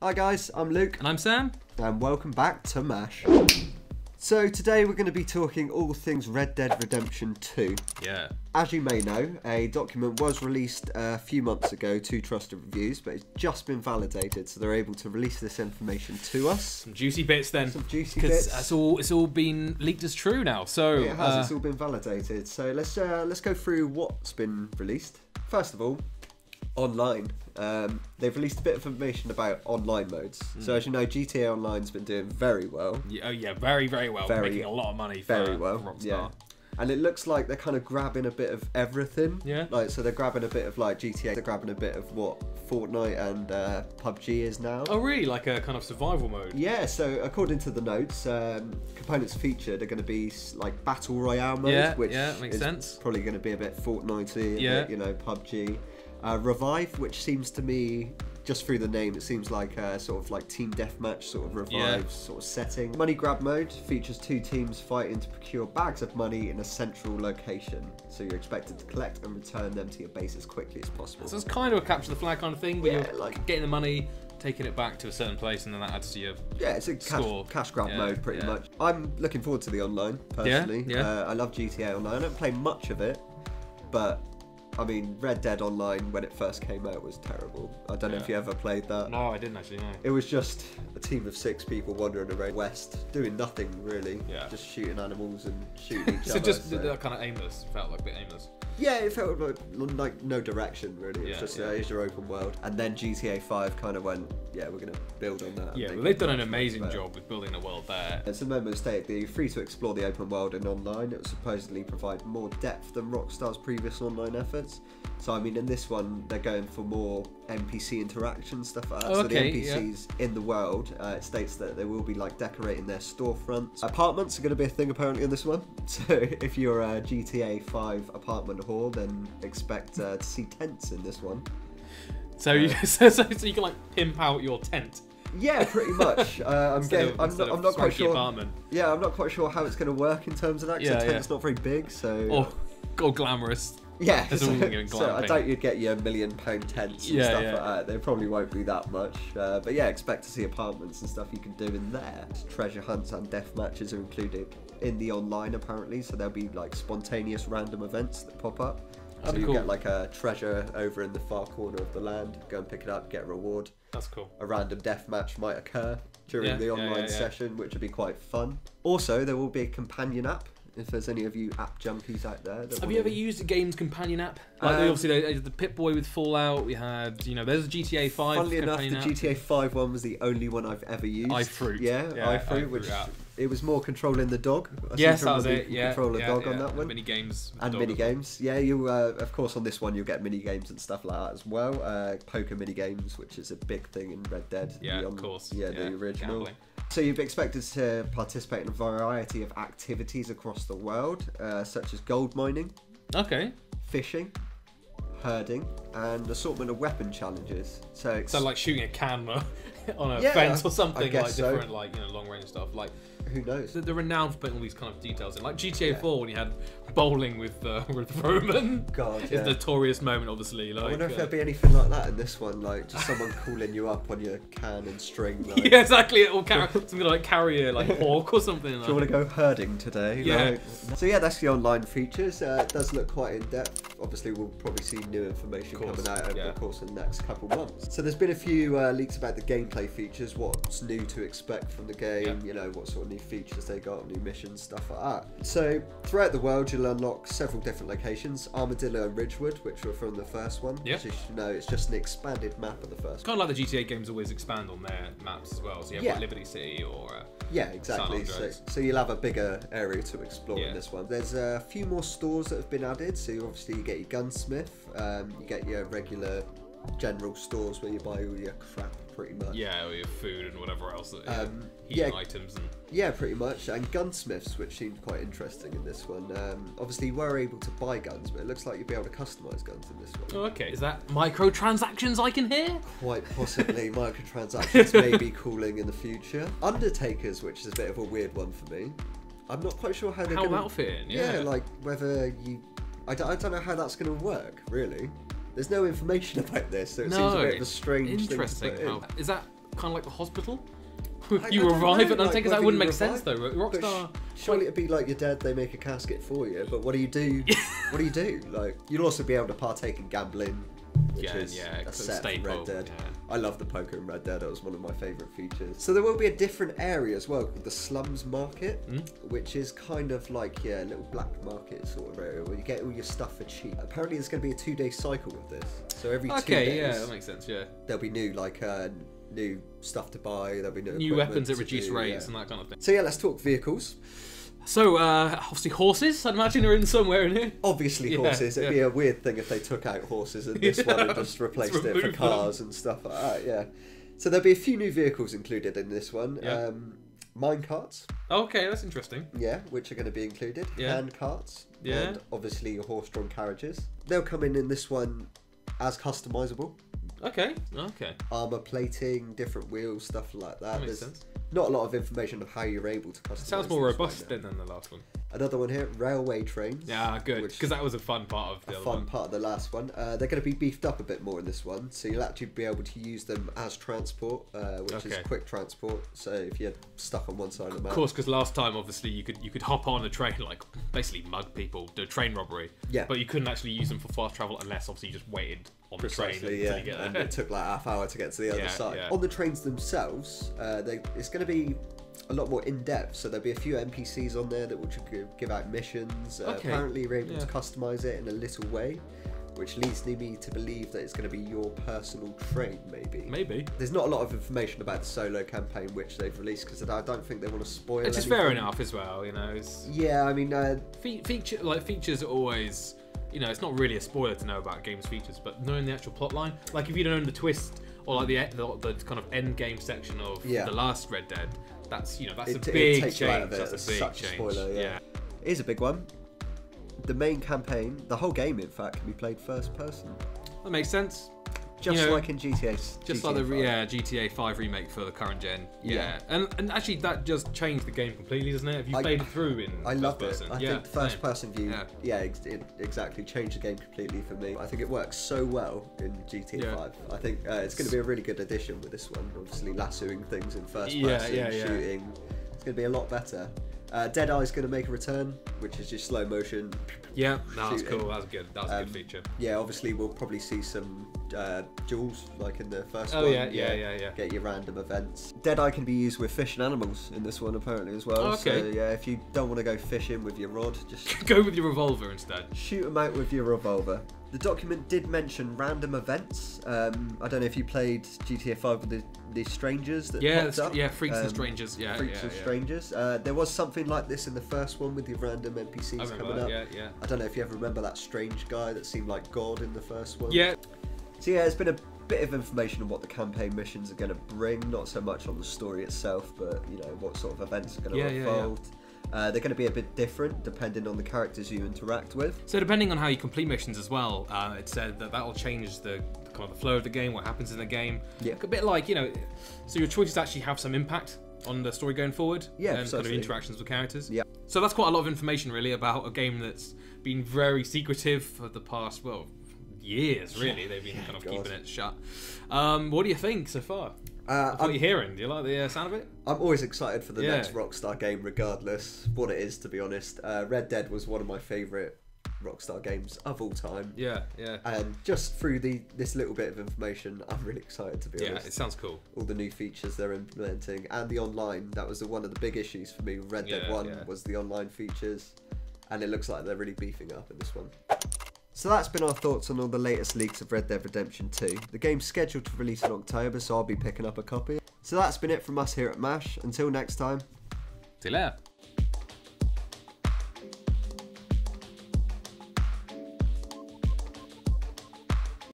Hi guys, I'm Luke. And I'm Sam. And welcome back to MASH. So today we're going to be talking all things Red Dead Redemption 2. Yeah. As you may know, a document was released a few months ago to trusted reviews, but it's just been validated, so they're able to release this information to us. Some juicy bits then. Some juicy bits. Because it's all been leaked as true now, so... It has, it's all been validated. So let's go through what's been released. First of all, online. They've released a bit of information about online modes. So as you know, GTA Online's been doing very well. Yeah, very, very well. Making a lot of money for Rockstar. Yeah. And it looks like they're kind of grabbing a bit of everything. Yeah. Like, so they're grabbing a bit of like GTA, they're grabbing a bit of what Fortnite and PUBG is now. Oh really? Like a kind of survival mode? Yeah, so according to the notes, components featured are going to be like Battle Royale mode, which makes sense. Probably going to be a bit Fortnite-y, yeah. Bit, you know, PUBG. Revive, which seems to me, just through the name, it seems like a sort of like team deathmatch sort of revive sort of setting. Money grab mode features two teams fighting to procure bags of money in a central location. So you're expected to collect and return them to your base as quickly as possible. So it's kind of a capture the flag kind of thing, where you're like getting the money, taking it back to a certain place, and then that adds to your it's a cash grab mode pretty much. I'm looking forward to the online personally. I love GTA Online. I don't play much of it, but I mean, Red Dead Online, when it first came out, was terrible. I don't know if you ever played that. No, I didn't actually, no. It was just a team of 6 people wandering around west, doing nothing really. Yeah. Just shooting animals and shooting each so other. Just kind of aimless. Felt like a bit aimless. Yeah, it felt like no direction really. It was just here's your open world. And then GTA 5 kind of went, we're going to build on that. Yeah, well, they've done an amazing job with building a world there. As the memo stated, you're free to explore the open world and online. It will supposedly provide more depth than Rockstar's previous online efforts. So I mean, in this one, they're going for more NPC interaction, stuff like that. So the NPCs in the world, it states that they will be like decorating their storefronts. Apartments are going to be a thing apparently in this one. So if you're a GTA 5 apartment whore, then expect to see tents in this one. So you can like pimp out your tent. Yeah, pretty much. I'm not quite sure. Apartment. Yeah, I'm not quite sure how it's going to work in terms of that. Because the tent's not very big, so. Or glamorous. Yeah, so I doubt you'd get your £1 million tents and stuff like that. They probably won't be that much. But yeah, expect to see apartments and stuff you can do in there. Treasure hunts and death matches are included in the online apparently, so there'll be like spontaneous random events that pop up. So you'll get like a treasure over in the far corner of the land, go and pick it up, get a reward. That's cool. A random death match might occur during the online session, which would be quite fun. Also, there will be a companion app. If there's any of you app junkies out there. Have you ever used a game's companion app? Like obviously the Pip-Boy with Fallout, we had, there's a GTA 5 Funnily enough, the app. GTA 5 one was the only one I've ever used. iFruit. iFruit, which it was more controlling the dog. Yes, that was it. Control the dog on that one. Mini games. And mini games. Yeah, you of course on this one you'll get mini games and stuff like that as well. Poker mini games, which is a big thing in Red Dead. Yeah, of course. Yeah, the original. Gambling. So you'd be expected to participate in a variety of activities across the world, such as gold mining, fishing, herding, and assortment of weapon challenges. So like shooting a camera on a fence or something, like different, like long range stuff. Like who knows? They're renowned for putting all these kind of details in, like GTA 4 when you had bowling with Roman. God, it's a notorious moment, obviously. Like, I wonder if there'll be anything like that in this one, like just someone calling you up on your can and string. Like. Yeah, exactly. Or something like Carrier, like hawk or something. Do you want to go herding today? Yeah. Like, so yeah, that's the online features. It does look quite in depth. Obviously, we'll probably see new information coming out over the course of the next couple of months. So there's been a few leaks about the gameplay features, what's new to expect from the game. What sort of new features they got, new missions, stuff like that. So throughout the world, you'll unlock several different locations: Armadillo and Ridgewood, which were from the first one. Yeah. As you should know, it's just an expanded map of the first. Kind of like the GTA games always expand on their maps as well. So you have like Liberty City or exactly. So you'll have a bigger area to explore in this one. There's a few more stores that have been added. So obviously you get your gunsmith, you get your regular general stores where you buy all your crap pretty much. Yeah, or your food and whatever else. Items and. Yeah, pretty much. And gunsmiths, which seemed quite interesting in this one. Obviously, you were able to buy guns, but it looks like you'll be able to customise guns in this one. Oh, okay. Is that microtransactions I can hear? Quite possibly. Microtransactions may be cooling in the future. Undertakers, which is a bit of a weird one for me. I'm not quite sure how they're going to... How that'll fit in, yeah. Like whether you... I don't know how that's going to work, really. There's no information about this, so it seems a bit of a strange thing to put in. Is that kind of like the hospital. I You don't revive know, an Undertaker. like, That wouldn't whether make you sense though. But Rockstar. surely it'd be like you're dead, they make a casket for you. But what do you do? What do you do? Like, you'll also be able to partake in gambling, which is a set from Red Dead. Yeah. I love the poker in Red Dead. That was one of my favourite features. So there will be a different area as well called the Slums Market, which is kind of like a little black market sort of area where you get all your stuff for cheap. Apparently, there's going to be a 2-day cycle with this. So every 2 days, yeah, that makes sense. Yeah. there'll be new stuff to buy. There'll be New weapons at reduced do, rates and that kind of thing. So yeah, let's talk vehicles. So, obviously horses, I'd imagine, are in somewhere in here. Obviously horses. It'd be a weird thing if they took out horses in this one and just replaced it for cars and stuff like that, yeah. So there'll be a few new vehicles included in this one. Yeah. Minecarts. Okay, that's interesting. Yeah, which are going to be included. Yeah. Hand carts. Yeah. And obviously your horse-drawn carriages. They'll come in this one as customizable. Okay. Armour plating, different wheels, stuff like that. That makes There's sense. not a lot of information of how you're able to customize. Sounds more this robust right than the last one. Another one here, railway trains. Yeah, good. Which- Because that was a fun part of the other one. Part of the last one. They're going to be beefed up a bit more in this one, so you'll actually be able to use them as transport, which is quick transport. So if you're stuck on one side of the map, Of course, because last time, obviously, you could hop on a train, like basically mug people, do train robbery. Yeah. But you couldn't actually use them for fast travel unless, obviously, you just waited on the train precisely, until yeah, you get and there. it took like half hour to get to the other Yeah, side. yeah. On the trains themselves, it's going to be a lot more in depth. So there'll be a few NPCs on there that will give out missions. Apparently, you're able to customize it in a little way, which leads me to believe that it's going to be your personal train, maybe. Maybe. There's not a lot of information about the solo campaign which they've released because I don't think they want to spoil. It's just fair enough as well, you know. It's... Yeah, I mean, features are always, you know, it's not really a spoiler to know about games features, but knowing the actual plot line, like if you don't know the twist or like the kind of end game section of the last Red Dead, that's a big change. That's a big such change. Spoiler, yeah. It is a big one. The main campaign, the whole game, in fact, can be played first person. That makes sense. Just like in GTA. Just like the GTA 5 remake for the current gen. Yeah. And actually that just changed the game completely, doesn't it? Have you played it through in I first loved person? it. I think first person view, it exactly changed the game completely for me. I think it works so well in GTA 5. I think it's going to be a really good addition with this one. Obviously lassoing things in first person, shooting. It's going to be a lot better. Deadeye's going to make a return, which is just slow motion. Yeah, that's cool. That's good. That's a good feature. Yeah, obviously we'll probably see some duels like in the first one. Yeah. Get your random events. Deadeye can be used with fishing animals in this one apparently as well. Okay. So yeah, if you don't want to go fishing with your rod, just go with your revolver instead. Shoot them out with your revolver. The document did mention random events. I don't know if you played GTA 5 with the strangers that popped up. Freaks and strangers. Freaks and strangers. There was something like this in the first one with the random NPCs coming up. Yeah. I don't know if you ever remember that strange guy that seemed like God in the first one. Yeah. So yeah, it's been a bit of information on what the campaign missions are going to bring. Not so much on the story itself, but you know what sort of events are going to unfold. They're going to be a bit different depending on the characters you interact with. So depending on how you complete missions as well, it said that will change the kind of the flow of the game, what happens in the game. Yeah. A bit like, you know, so your choices actually have some impact on the story going forward. Yeah, and kind of interactions with characters. Yeah. So that's quite a lot of information really about a game that's been very secretive for the past, years really. They've been kind of keeping it shut. What do you think so far? What are you hearing? Do you like the sound of it? I'm always excited for the next Rockstar game, regardless what it is, to be honest. Red Dead was one of my favourite Rockstar games of all time. Yeah. And just through this little bit of information, I'm really excited, to be honest. Yeah, it sounds cool. All the new features they're implementing and the online. That was one of the big issues for me with Red Dead 1 was the online features. And it looks like they're really beefing up in this one. So that's been our thoughts on all the latest leaks of Red Dead Redemption 2. The game's scheduled to release in October, so I'll be picking up a copy. So that's been it from us here at MASH. Until next time. See you later.